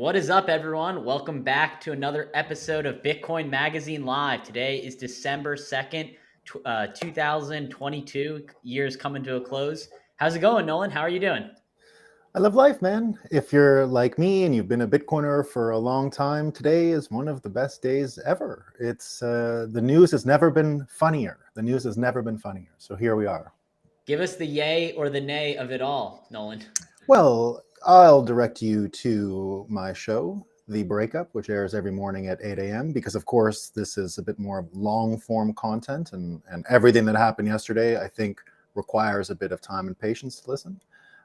What is up, everyone? Welcome back to another episode of Bitcoin Magazine Live. Today is December 2nd, 2022. Year's coming to a close. How's it going, Nolan? How are you doing? I love life, man. If you're like me and you've been a Bitcoiner for a long time, today is one of the best days ever. It's the news has never been funnier. The news has never been funnier. So here we are. Give us the yay or the nay of it all, Nolan. Well, I'll direct you to my show, The Breakup, which airs every morning at 8 a.m. because, of course, this is a bit more long-form content, and everything that happened yesterday, I think, requires a bit of time and patience to listen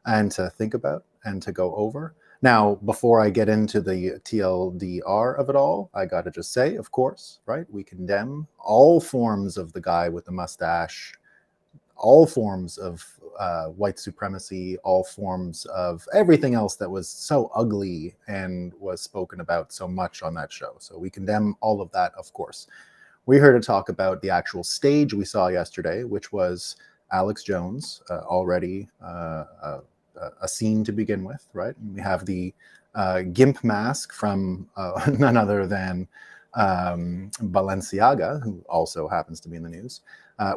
and to think about and to go over. Now, before I get into the TLDR of it all, I got to just say, of course, right, we condemn all forms of the guy with the mustache, all forms of white supremacy, all forms of everything else that was so ugly and was spoken about so much on that show. So we condemn all of that, of course. We're here to talk about the actual stage we saw yesterday, which was Alex Jones, already a scene to begin with, right? And we have the GIMP mask from none other than Balenciaga, who also happens to be in the news.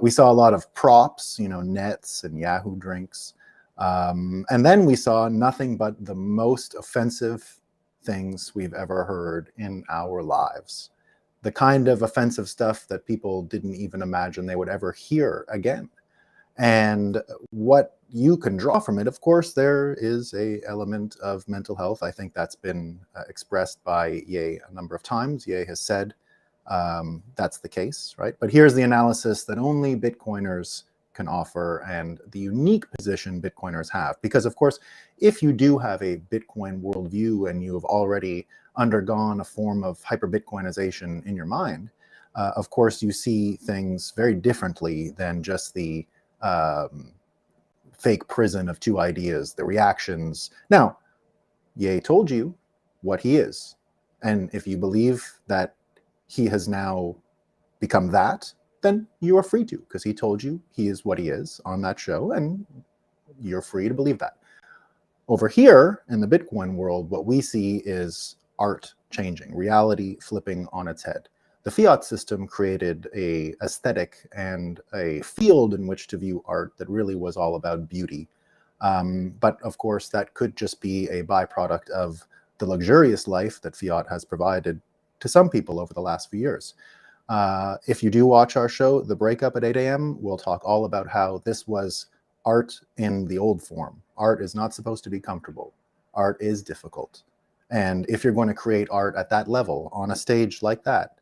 We saw a lot of props, Nets and Yahoo drinks. And then we saw nothing but the most offensive things we've ever heard in our lives. The kind of offensive stuff that people didn't even imagine they would ever hear again. And what you can draw from it, of course, there is an element of mental health. I think that's been expressed by Ye a number of times. Ye has said that's the case, right? But here's the analysis that only Bitcoiners can offer and the unique position Bitcoiners have. Because, of course, if you do have a Bitcoin worldview and you have already undergone a form of hyper-Bitcoinization in your mind, of course, you see things very differently than just the fake prison of two ideas, the reactions. Now, Ye told you what he is. And if you believe that he has now become that, then you are free to, because he told you he is what he is on that show, and you're free to believe that. Over here in the Bitcoin world, what we see is art changing, reality flipping on its head. The fiat system created a aesthetic and a field in which to view art that really was all about beauty. But of course, that could just be a byproduct of the luxurious life that fiat has provided to some people over the last few years. If you do watch our show, The Breakup at 8 a.m., we'll talk all about how this was art in the old form. Art is not supposed to be comfortable. Art is difficult. And if you're going to create art at that level on a stage like that,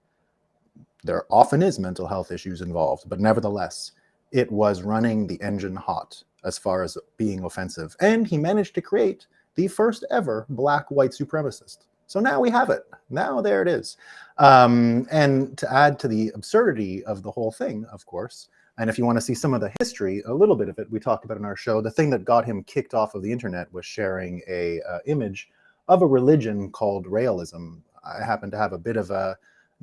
there often is mental health issues involved, but nevertheless, it was running the engine hot as far as being offensive. And he managed to create the first ever black white supremacist. So now we have it. Now there it is. And to add to the absurdity of the whole thing, of course, and if you want to see some of the history, a little bit of it, we talked about in our show, the thing that got him kicked off of the internet was sharing a image of a religion called realism. I happen to have a bit of a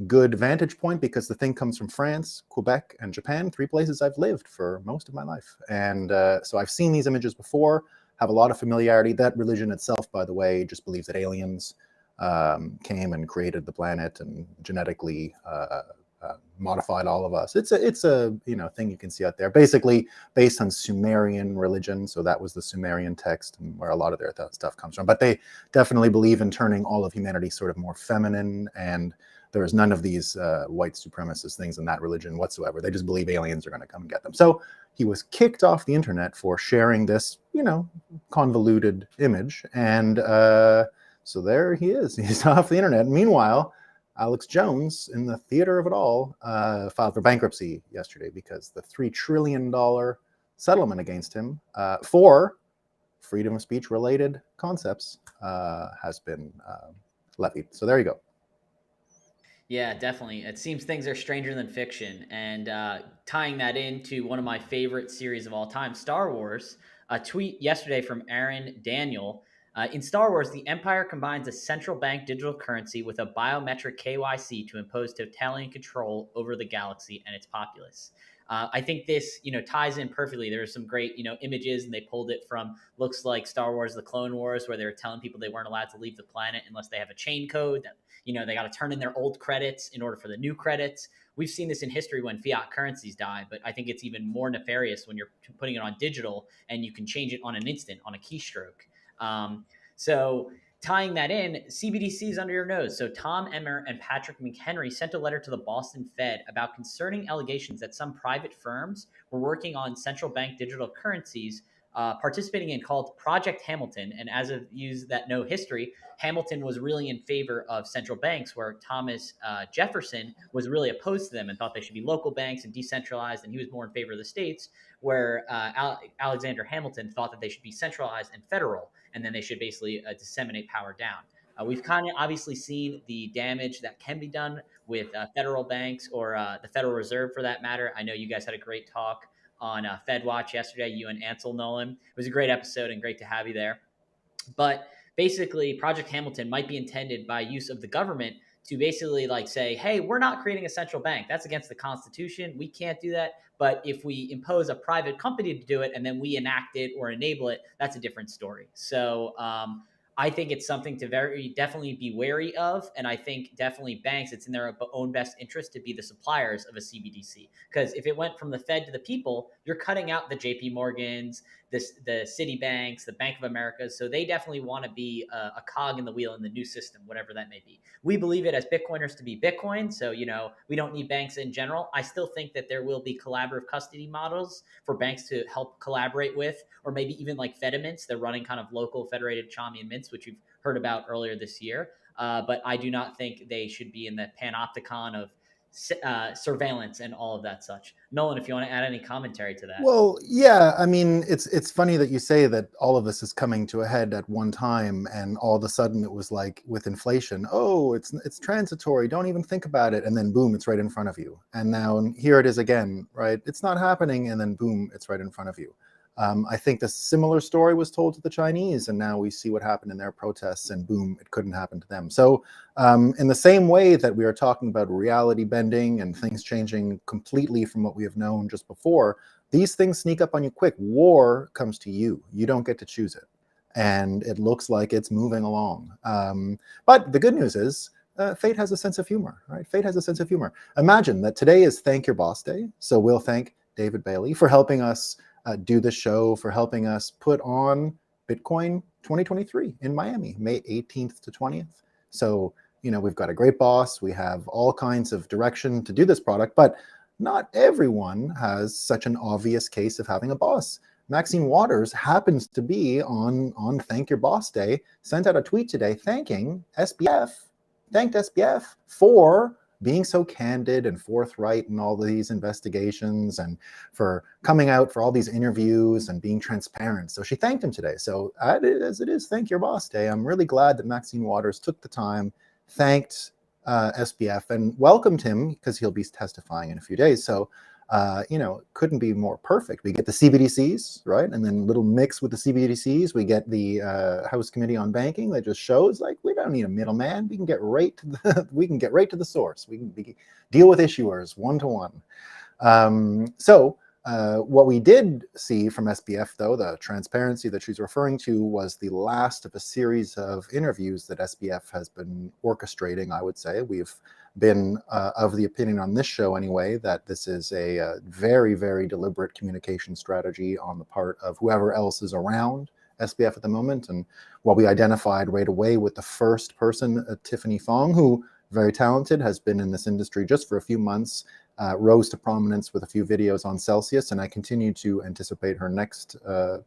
good vantage point because the thing comes from France, Quebec, and Japan, three places I've lived for most of my life. And so I've seen these images before, have a lot of familiarity. That religion itself, by the way, just believes that aliens came and created the planet and genetically modified all of us. It's a thing you can see out there, basically based on Sumerian religion. So that was the Sumerian text and where a lot of their stuff comes from. But they definitely believe in turning all of humanity sort of more feminine, and there is none of these white supremacist things in that religion whatsoever. They just believe aliens are going to come and get them. So he was kicked off the internet for sharing this, convoluted image. And so there he is. He's off the internet. Meanwhile, Alex Jones, in the theater of it all, filed for bankruptcy yesterday because the $3 trillion settlement against him for freedom of speech related concepts has been levied. So there you go. Yeah, definitely. It seems things are stranger than fiction. And tying that into one of my favorite series of all time, Star Wars, a tweet yesterday from Aaron Daniel. In Star Wars, the Empire combines a central bank digital currency with a biometric KYC to impose totalitarian control over the galaxy and its populace. I think this, ties in perfectly. There are some great, images, and they pulled it from, looks like Star Wars: The Clone Wars, where they were telling people they weren't allowed to leave the planet unless they have a chain code. That, they got to turn in their old credits in order for the new credits. We've seen this in history when fiat currencies die, but I think it's even more nefarious when you're putting it on digital and you can change it on an instant, on a keystroke. So tying that in, CBDC is under your nose. So Tom Emmer and Patrick McHenry sent a letter to the Boston Fed about concerning allegations that some private firms were working on central bank digital currencies, participating in, called Project Hamilton. And as of you that know history, Hamilton was really in favor of central banks, where Thomas Jefferson was really opposed to them and thought they should be local banks and decentralized, and he was more in favor of the states, where Alexander Hamilton thought that they should be centralized and federal, and then they should basically disseminate power down. We've kind of obviously seen the damage that can be done with federal banks, or the Federal Reserve for that matter. I know you guys had a great talk on Fed Watch yesterday, you and Ansel Nolan. It was a great episode and great to have you there. But basically, Project Hamilton might be intended by use of the government to basically like say, hey, we're not creating a central bank. That's against the Constitution. We can't do that. But if we impose a private company to do it and then we enact it or enable it, that's a different story. So I think it's something to definitely be wary of. And I think definitely banks, it's in their own best interest to be the suppliers of a CBDC. Because if it went from the Fed to the people, you're cutting out the JP Morgans, the Citibanks, the Bank of America. So they definitely want to be a cog in the wheel in the new system, whatever that may be. We believe it as Bitcoiners to be Bitcoin. So, we don't need banks in general. I still think that there will be collaborative custody models for banks to help collaborate with, or maybe even like Fedimints. They're running kind of local federated Chaumian mints, which you've heard about earlier this year. But I do not think they should be in the panopticon of surveillance and all of that such. Nolan, if you want to add any commentary to that. Well, yeah, I mean, it's funny that you say that all of this is coming to a head at one time, and all of a sudden it was like with inflation, oh, it's transitory, don't even think about it, and then boom, it's right in front of you. And now here it is again, right? It's not happening, and then boom, it's right in front of you. I think the similar story was told to the Chinese, and now we see what happened in their protests, and boom, it couldn't happen to them. So in the same way that we are talking about reality bending and things changing completely from what we have known just before, these things sneak up on you quick. War comes to you. You don't get to choose it. And it looks like it's moving along. But the good news is, fate has a sense of humor, right? Fate has a sense of humor. Imagine that today is Thank Your Boss Day. So we'll thank David Bailey for helping us do the show, for helping us put on Bitcoin 2023 in Miami, May 18th to 20th. So, we've got a great boss. We have all kinds of direction to do this product, but not everyone has such an obvious case of having a boss. Maxine Waters happens to be on Thank Your Boss Day, sent out a tweet today thanking SBF, thanked SBF for being so candid and forthright in all of these investigations, and for coming out for all these interviews and being transparent. So she thanked him today. So as it is Thank Your Boss Day, I'm really glad that Maxine Waters took the time, thanked SBF, and welcomed him, because he'll be testifying in a few days. So couldn't be more perfect. We get the CBDCs, right? And then a little mix with the CBDCs, we get the House Committee on Banking that just shows like we don't need a middleman. We can get right to the source. We can deal with issuers one-to-one. What we did see from SBF, though, the transparency that she's referring to, was the last of a series of interviews that SBF has been orchestrating, I would say. We've been of the opinion on this show anyway that this is a very, very deliberate communication strategy on the part of whoever else is around SBF at the moment. And what we identified right away with the first person, Tiffany Fong, who, very talented, has been in this industry just for a few months, rose to prominence with a few videos on Celsius, and I continue to anticipate her next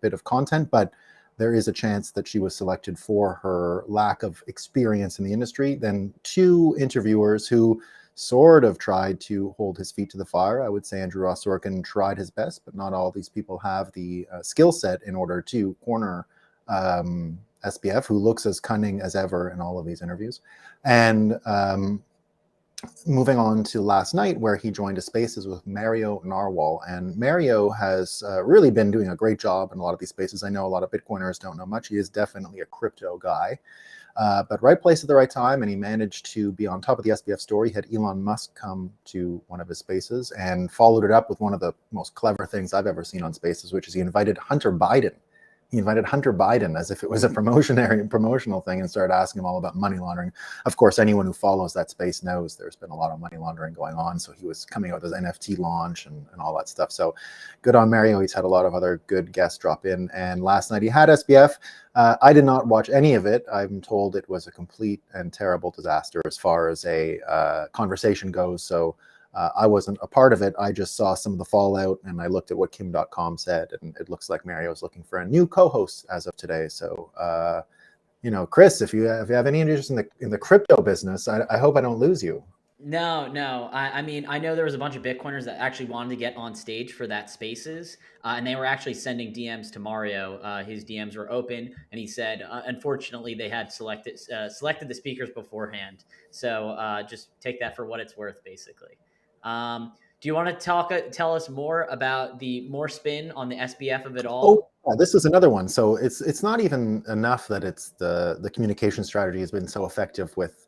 bit of content, but there is a chance that she was selected for her lack of experience in the industry. Then two interviewers who sort of tried to hold his feet to the fire. I would say Andrew Ross Sorkin tried his best, but not all these people have the skill set in order to corner SBF, who looks as cunning as ever in all of these interviews. And moving on to last night, where he joined a Spaces with Mario Narwhal. And Mario has really been doing a great job in a lot of these spaces. I know a lot of Bitcoiners don't know much. He is definitely a crypto guy. But right place at the right time, and he managed to be on top of the SBF story. He had Elon Musk come to one of his spaces and followed it up with one of the most clever things I've ever seen on Spaces, which is he invited Hunter Biden. He invited Hunter Biden as if it was a promotional thing and started asking him all about money laundering. Of course, anyone who follows that space knows there's been a lot of money laundering going on. So he was coming out with his NFT launch and all that stuff. So good on Mario. He's had a lot of other good guests drop in. And last night he had SBF. I did not watch any of it. I'm told it was a complete and terrible disaster as far as a conversation goes. So I wasn't a part of it. I just saw some of the fallout, and I looked at what Kim.com said, and it looks like Mario's looking for a new co-host as of today. So, Chris, if you have any interest in the crypto business, I hope I don't lose you. No. I mean, I know there was a bunch of Bitcoiners that actually wanted to get on stage for that Spaces, and they were actually sending DMs to Mario. His DMs were open, and he said, unfortunately, they had selected the speakers beforehand. So just take that for what it's worth, basically. Do you want to tell us more about the more spin on the SBF of it all? Oh, yeah, this is another one. So it's not even enough that it's the communication strategy has been so effective with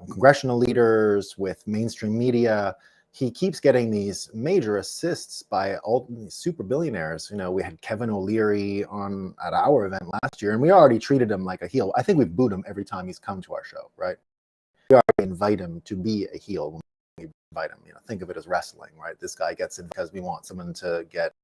congressional leaders, with mainstream media. He keeps getting these major assists by all these super billionaires. We had Kevin O'Leary on at our event last year, and we already treated him like a heel. I think we've booed him every time he's come to our show, right? We already invite him to be a heel when we invite him. Think of it as wrestling, right? This guy gets in because we want someone to get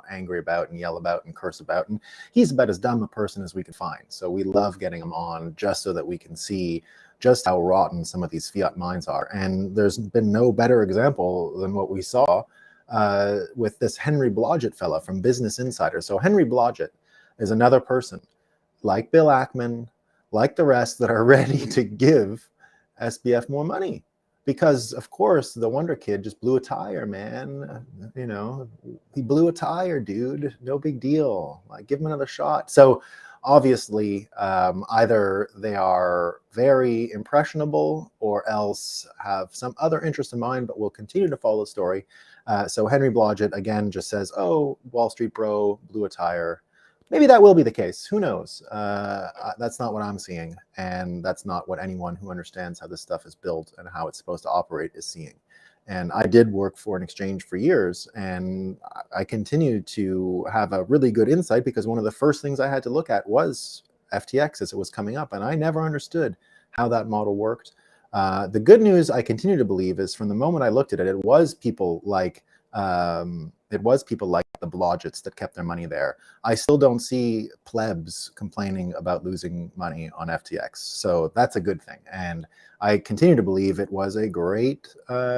angry about and yell about and curse about, and he's about as dumb a person as we could find. So we love getting him on just so that we can see just how rotten some of these fiat minds are. And there's been no better example than what we saw with this Henry Blodgett fella from Business Insider. So Henry Blodgett is another person like Bill Ackman, like the rest, that are ready to give SBF more money. Because, of course, the Wonder Kid just blew a tire, man. He blew a tire, dude. No big deal. Give him another shot. So, obviously, either they are very impressionable or else have some other interest in mind, but will continue to follow the story. So, Henry Blodgett, again, just says, oh, Wall Street bro blew a tire. Maybe that will be the case. Who knows? That's not what I'm seeing. And that's not what anyone who understands how this stuff is built and how it's supposed to operate is seeing. And I did work for an exchange for years, and I continue to have a really good insight because one of the first things I had to look at was FTX as it was coming up. And I never understood how that model worked. The good news I continue to believe is from the moment I looked at it, it was people like the Blodgetts that kept their money there. I still don't see plebs complaining about losing money on FTX. So that's a good thing. And I continue to believe it was a great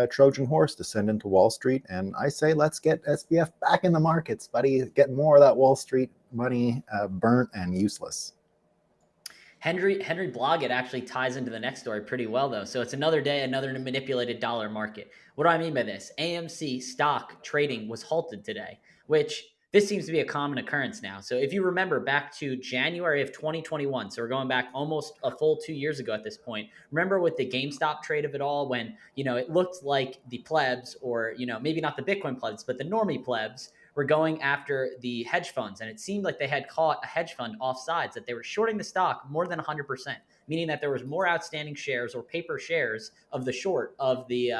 Trojan horse to send into Wall Street. And I say, let's get SBF back in the markets, buddy. Get more of that Wall Street money burnt and useless. Henry Blodgett actually ties into the next story pretty well, though. So it's another day, another manipulated dollar market. What do I mean by this? AMC stock trading was halted today, which this seems to be a common occurrence now. So if you remember back to January of 2021, so we're going back almost a full 2 years ago at this point. Remember with the GameStop trade of it all, when it looked like the plebs, or maybe not the Bitcoin plebs, but the normie plebs, were going after the hedge funds. And it seemed like they had caught a hedge fund offsides, that they were shorting the stock more than 100%, meaning that there was more outstanding shares or paper shares of the short of the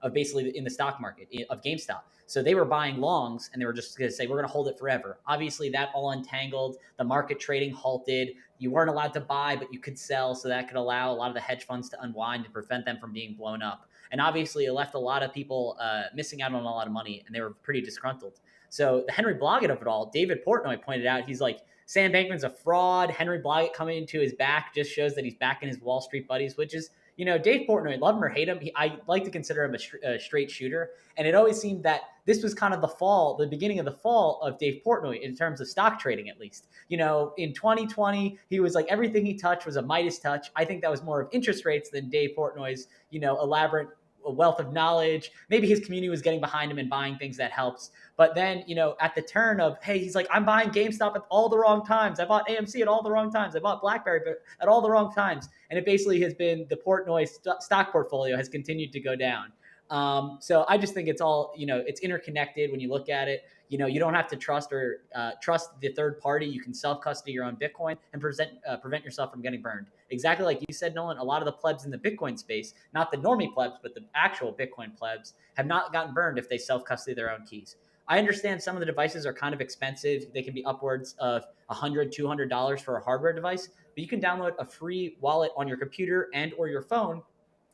of basically in the stock market of GameStop. So they were buying longs, and they were just going to say, we're going to hold it forever. Obviously, that all untangled. The market trading halted. You weren't allowed to buy, but you could sell. So that could allow a lot of the hedge funds to unwind and prevent them from being blown up. And obviously, it left a lot of people missing out on a lot of money, and they were pretty disgruntled. So the Henry Blodgett of it all, David Portnoy pointed out, he's like, Sam Bankman's a fraud. Henry Blodgett coming into his back just shows that he's backing his Wall Street buddies, which is, Dave Portnoy, love him or hate him, I like to consider him a straight shooter. And it always seemed that this was kind of the beginning of the fall of Dave Portnoy in terms of stock trading, at least. In 2020, he was like, everything he touched was a Midas touch. I think that was more of interest rates than Dave Portnoy's, elaborate wealth of knowledge. Maybe his community was getting behind him and buying things that helps. But then, at the turn of, hey, he's like, I'm buying GameStop at all the wrong times. I bought AMC at all the wrong times. I bought BlackBerry at all the wrong times. And it basically has been the Portnoy stock portfolio has continued to go down. So I just think it's all, it's interconnected when you look at it. You don't have to trust the third party. You can self-custody your own Bitcoin and prevent yourself from getting burned. Exactly like you said, Nolan, a lot of the plebs in the Bitcoin space, not the normie plebs, but the actual Bitcoin plebs, have not gotten burned if they self-custody their own keys. I understand some of the devices are kind of expensive. They can be upwards of $100, $200 for a hardware device, but you can download a free wallet on your computer and or your phone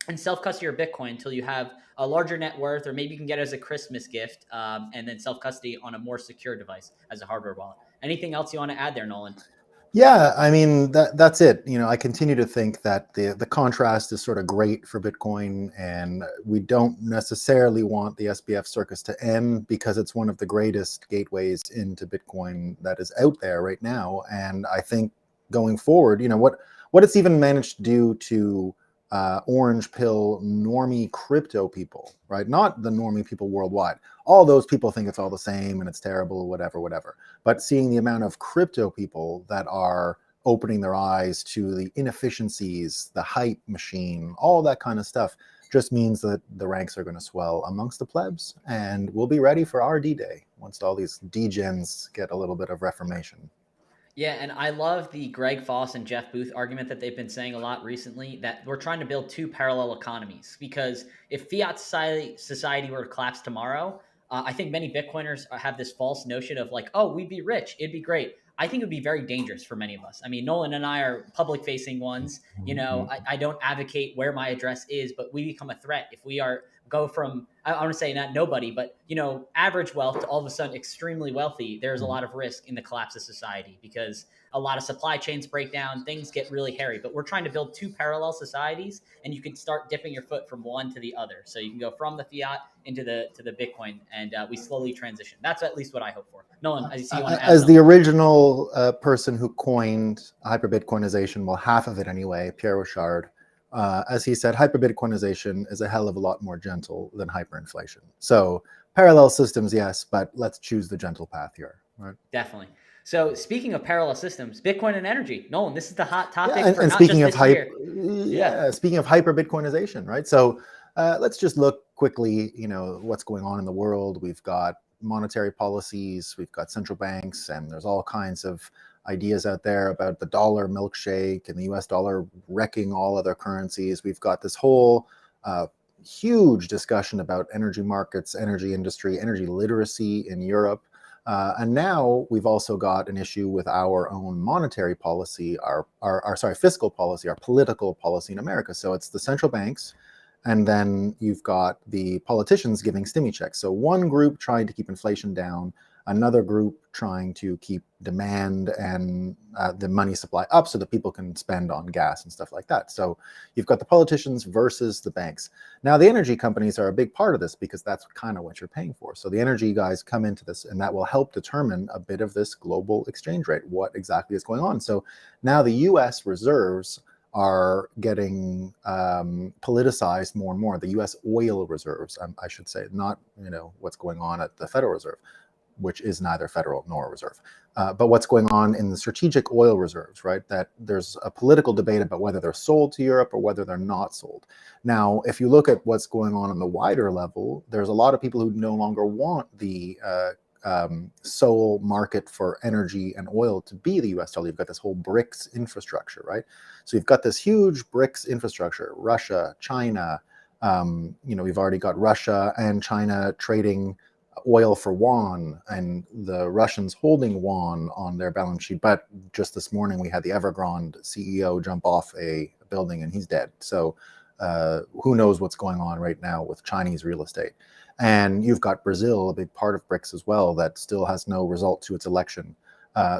and self-custody your Bitcoin until you have a larger net worth, or maybe you can get it as a Christmas gift, and then self-custody on a more secure device as a hardware wallet. Anything else you want to add there, Nolan? Yeah, I mean that's it. I continue to think that the contrast is sort of great for Bitcoin, and we don't necessarily want the SBF circus to end because it's one of the greatest gateways into Bitcoin that is out there right now. And I think going forward, what it's even managed to do to orange pill normie crypto people, right? Not the normie people worldwide. All those people think it's all the same and it's terrible, whatever. But seeing the amount of crypto people that are opening their eyes to the inefficiencies, the hype machine, all that kind of stuff, just means that the ranks are going to swell amongst the plebs, and we'll be ready for our D-Day once all these degens get a little bit of reformation. Yeah, and I love the Greg Foss and Jeff Booth argument that they've been saying a lot recently, that we're trying to build two parallel economies. Because if fiat society were to collapse tomorrow, I think many Bitcoiners have this false notion of like, oh, we'd be rich, it'd be great. I think it would be very dangerous for many of us. I mean, Nolan and I are public facing ones. I don't advocate where my address is, but we become a threat if we go from, I want to say not nobody, but average wealth to all of a sudden extremely wealthy. There's a lot of risk in the collapse of society because a lot of supply chains break down, things get really hairy. But we're trying to build two parallel societies, and you can start dipping your foot from one to the other. So you can go from the fiat into the Bitcoin, and we slowly transition. That's at least what I hope for. Nolan, I see you want to add as something. the original person who coined hyperbitcoinization, well, half of it anyway, Pierre Rochard, as he said, hyperbitcoinization is a hell of a lot more gentle than hyperinflation. So parallel systems, yes, but let's choose the gentle path here. Right? Definitely. So speaking of parallel systems, Bitcoin and energy. Nolan, this is the hot topic Yeah, for and not speaking just of this year. speaking of hyperbitcoinization, right? So let's just look quickly, what's going on in the world. We've got monetary policies, we've got central banks, and there's all kinds of ideas out there about the dollar milkshake and the US dollar wrecking all other currencies. We've got this whole huge discussion about energy markets, energy industry, energy literacy in Europe. And now we've also got an issue with our own monetary policy, our fiscal policy, our political policy in America. So it's the central banks, and then you've got the politicians giving stimmy checks. So one group trying to keep inflation down, another group trying to keep demand and the money supply up so that people can spend on gas and stuff like that. So you've got the politicians versus the banks. Now the energy companies are a big part of this because that's kind of what you're paying for. So the energy guys come into this, and that will help determine a bit of this global exchange rate, what exactly is going on. So now the US reserves are getting politicized more and more. The US oil reserves, I should say, not what's going on at the Federal Reserve, which is neither federal nor a reserve. But what's going on in the strategic oil reserves, right? That there's a political debate about whether they're sold to Europe or whether they're not sold. Now, if you look at what's going on the wider level, there's a lot of people who no longer want the sole market for energy and oil to be the US dollar. You've got this whole BRICS infrastructure, right? So you've got this huge BRICS infrastructure, Russia, China, we've already got Russia and China trading oil for yuan, and the Russians holding yuan on their balance sheet. But just this morning, we had the Evergrande CEO jump off a building and he's dead. So who knows what's going on right now with Chinese real estate. And you've got Brazil, a big part of BRICS as well, that still has no result to its election.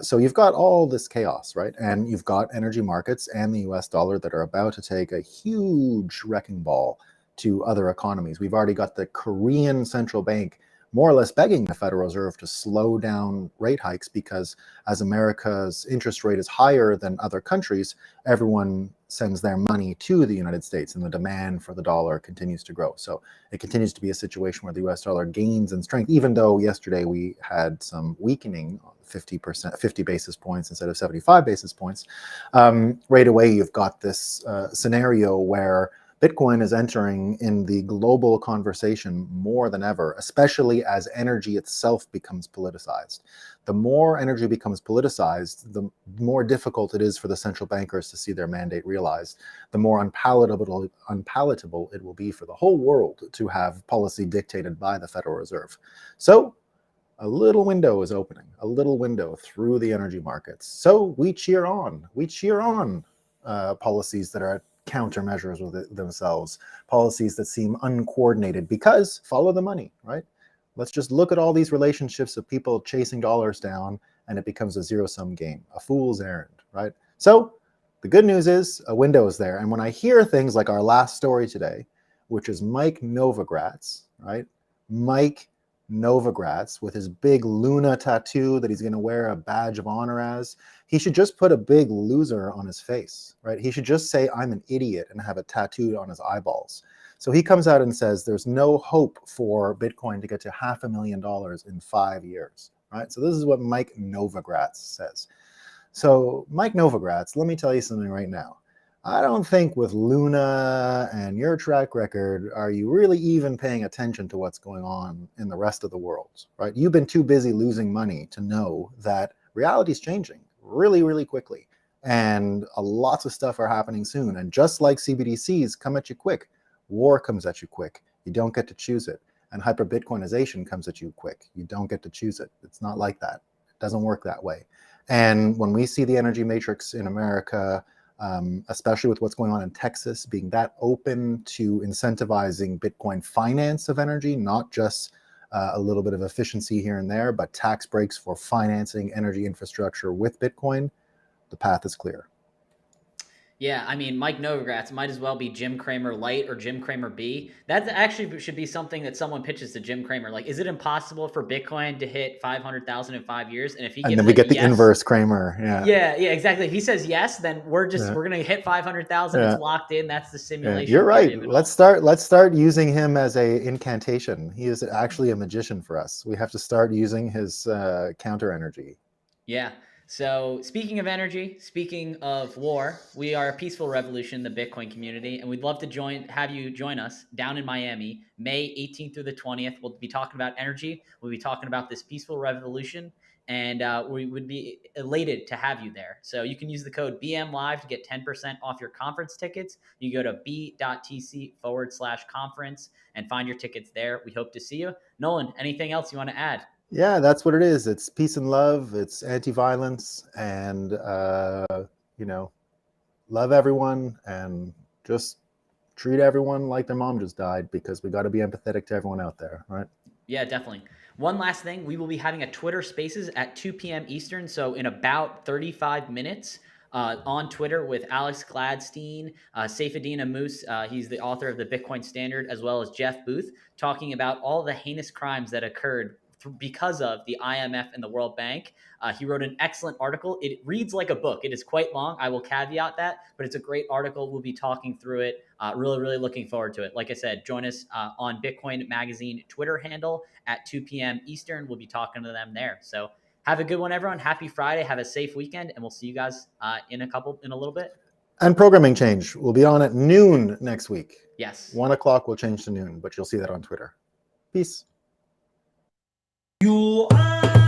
So you've got all this chaos, right? And you've got energy markets and the US dollar that are about to take a huge wrecking ball to other economies. We've already got the Korean central bank more or less begging the Federal Reserve to slow down rate hikes, because as America's interest rate is higher than other countries, everyone sends their money to the United States, and the demand for the dollar continues to grow. So it continues to be a situation where the US dollar gains in strength, even though yesterday we had some weakening, 50 basis points instead of 75 basis points. Right away, you've got this scenario where Bitcoin is entering in the global conversation more than ever, especially as energy itself becomes politicized. The more energy becomes politicized, the more difficult it is for the central bankers to see their mandate realized, the more unpalatable it will be for the whole world to have policy dictated by the Federal Reserve. So a little window is opening, a little window through the energy markets. So we cheer on. We cheer on policies that are countermeasures with themselves, policies that seem uncoordinated, because follow the money, right? Let's just look at all these relationships of people chasing dollars down, and it becomes a zero-sum game, a fool's errand, right? So the good news is a window is there. And when I hear things like our last story today, which is Mike Novogratz, right? Mike Novogratz with his big Luna tattoo that he's going to wear a badge of honor as, he should just put a big loser on his face, right? He should just say, I'm an idiot, and have a tattoo on his eyeballs. So he comes out and says there's no hope for Bitcoin to get to $500,000 in 5 years, right? So this is what Mike Novogratz says. So Mike Novogratz, let me tell you something right now. I don't think with Luna and your track record, are you really even paying attention to what's going on in the rest of the world, right? You've been too busy losing money to know that reality is changing really, really quickly. And lots of stuff are happening soon. And just like CBDCs come at you quick, war comes at you quick. You don't get to choose it. And hyper-Bitcoinization comes at you quick. You don't get to choose it. It's not like that. It doesn't work that way. And when we see the energy matrix in America, especially with what's going on in Texas, being that open to incentivizing Bitcoin finance of energy, not just a little bit of efficiency here and there, but tax breaks for financing energy infrastructure with Bitcoin, the path is clear. Yeah, I mean, Mike Novogratz might as well be Jim Cramer Light or Jim Cramer B. That actually should be something that someone pitches to Jim Cramer. Like, is it impossible for Bitcoin to hit 500,000 in 5 years? And if he And gives then we get the yes, inverse Cramer. yeah, exactly. If he says yes, then we're going to hit 500,000. Yeah. It's locked in. That's the simulation. You're right. Let's start using him as a incantation. He is actually a magician for us. We have to start using his counter energy. Yeah. So speaking of energy, speaking of war, we are a peaceful revolution, the Bitcoin community, and we'd love to have you join us down in Miami, May 18th through the 20th. We'll be talking about energy. We'll be talking about this peaceful revolution, and we would be elated to have you there. So you can use the code BMLive to get 10% off your conference tickets. You go to b.tc/conference and find your tickets there. We hope to see you. Nolan, anything else you want to add? Yeah, that's what it is. It's peace and love. It's anti-violence, and love everyone, and just treat everyone like their mom just died, because we got to be empathetic to everyone out there, right? Yeah, definitely. One last thing, we will be having a Twitter Spaces at 2 p.m. Eastern, so in about 35 minutes on Twitter with Alex Gladstein, Saifedean Ammous, he's the author of the Bitcoin Standard, as well as Jeff Booth, talking about all the heinous crimes that occurred because of the IMF and the World Bank. He wrote an excellent article. It reads like a book. It is quite long. I will caveat that, but it's a great article. We'll be talking through it. Really, really looking forward to it. Like I said, join us on Bitcoin Magazine Twitter handle at 2 p.m. Eastern. We'll be talking to them there. So have a good one, everyone. Happy Friday. Have a safe weekend, and we'll see you guys in a little bit. And programming change. We'll be on at noon next week. Yes. 1 o'clock will change to noon, but you'll see that on Twitter. Peace. You are